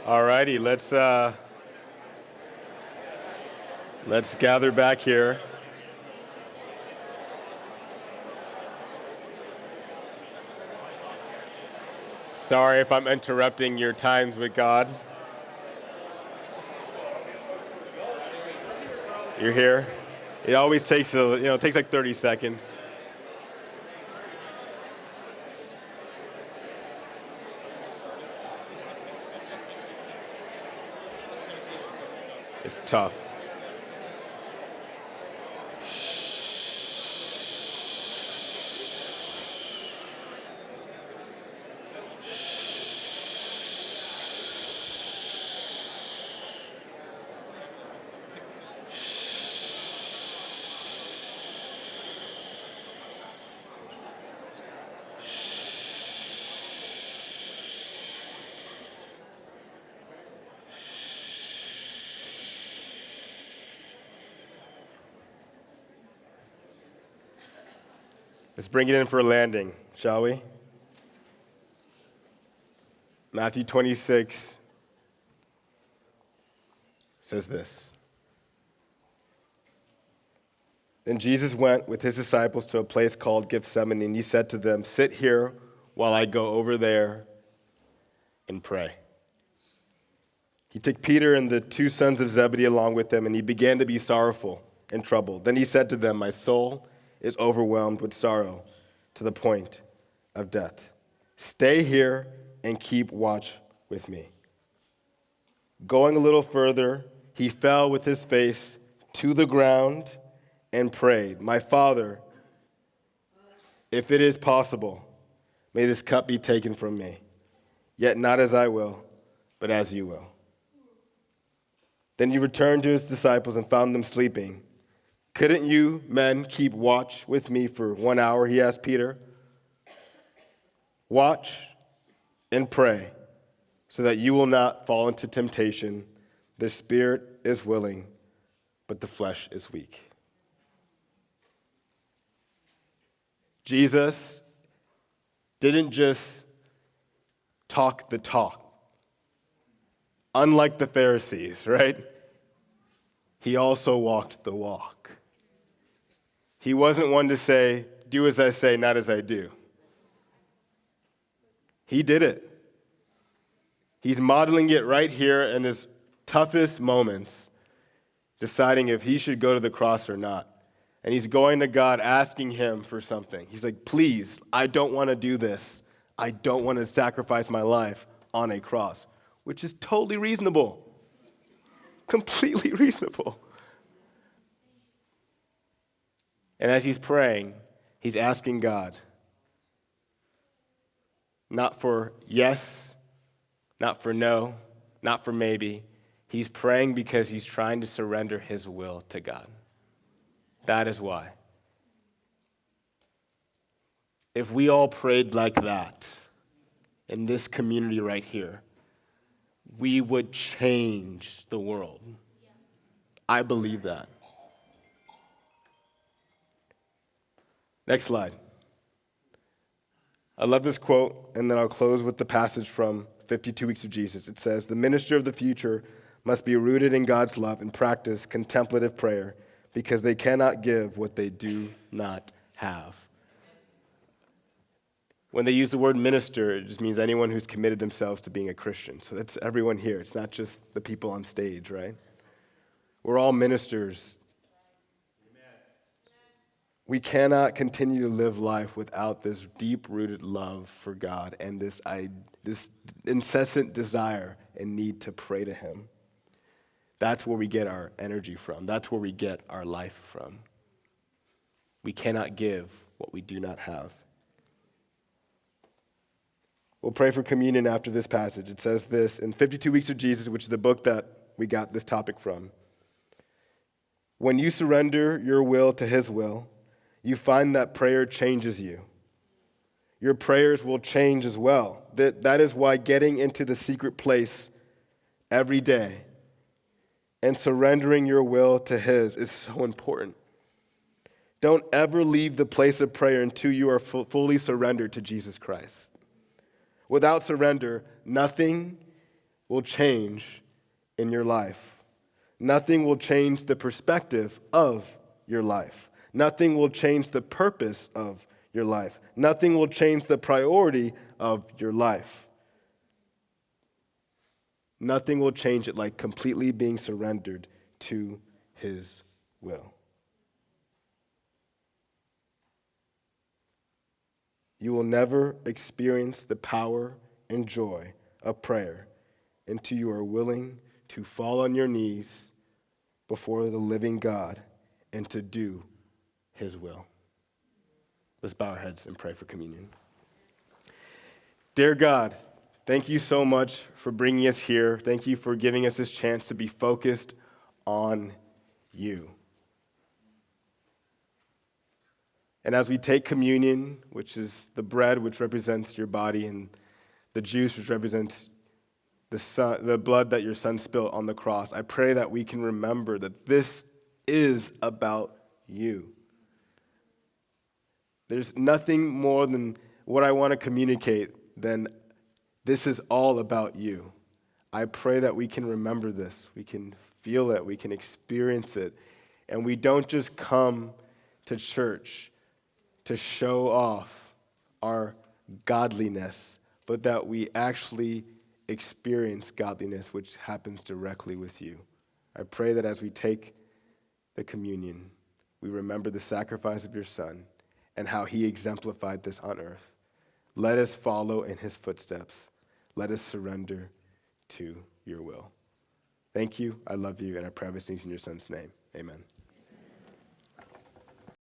All righty, let's gather back here. Sorry if I'm interrupting your times with God. You're here. It always takes it takes like 30 seconds. It's tough. Let's bring it in for a landing, shall we? Matthew 26 says this. Then Jesus went with his disciples to a place called Gethsemane, and he said to them, "Sit here while I go over there and pray." He took Peter and the two sons of Zebedee along with him, and he began to be sorrowful and troubled. Then he said to them, "My soul is overwhelmed with sorrow to the point of death. Stay here and keep watch with me." Going a little further, he fell with his face to the ground and prayed, "My Father, if it is possible, may this cup be taken from me. Yet not as I will, but as you will." Then he returned to his disciples and found them sleeping. "Couldn't you men keep watch with me for 1 hour?" he asked Peter. "Watch and pray so that you will not fall into temptation. The spirit is willing, but the flesh is weak." Jesus didn't just talk the talk. Unlike the Pharisees, right? He also walked the walk. He wasn't one to say, "Do as I say, not as I do." He did it. He's modeling it right here in his toughest moments, deciding if he should go to the cross or not. And he's going to God asking him for something. He's like, "Please, I don't want to do this. I don't want to sacrifice my life on a cross," which is totally reasonable. Completely reasonable. And as he's praying, he's asking God, not for yes, not for no, not for maybe. He's praying because he's trying to surrender his will to God. That is why. If we all prayed like that in this community right here, we would change the world. I believe that. Next slide. I love this quote, and then I'll close with the passage from 52 Weeks of Jesus. It says, "The minister of the future must be rooted in God's love and practice contemplative prayer, because they cannot give what they do not have." When they use the word minister, it just means anyone who's committed themselves to being a Christian. So that's everyone here. It's not just the people on stage, right? We're all ministers. We cannot continue to live life without this deep-rooted love for God and this incessant desire and need to pray to him. That's where we get our energy from. That's where we get our life from. We cannot give what we do not have. We'll pray for communion after this passage. It says this in 52 Weeks of Jesus, which is the book that we got this topic from. "When you surrender your will to his will, you find that prayer changes you. Your prayers will change as well. That is why getting into the secret place every day and surrendering your will to his is so important. Don't ever leave the place of prayer until you are fully surrendered to Jesus Christ. Without surrender, nothing will change in your life. Nothing will change the perspective of your life. Nothing will change the purpose of your life. Nothing will change the priority of your life. Nothing will change it like completely being surrendered to his will. You will never experience the power and joy of prayer until you are willing to fall on your knees before the living God and to do his will. Let's bow our heads and pray for communion. Dear God, thank you so much for bringing us here. Thank you for giving us this chance to be focused on you. And as we take communion, which is the bread which represents your body, and the juice which represents the blood that your son spilled on the cross, I pray that we can remember that this is about you. There's nothing more than what I want to communicate than this is all about you. I pray that we can remember this, we can feel it, we can experience it, and we don't just come to church to show off our godliness, but that we actually experience godliness, which happens directly with you. I pray that as we take the communion, we remember the sacrifice of your Son and how he exemplified this on earth. Let us follow in his footsteps. Let us surrender to your will. Thank you. I love you, and I pray these things in your Son's name. Amen.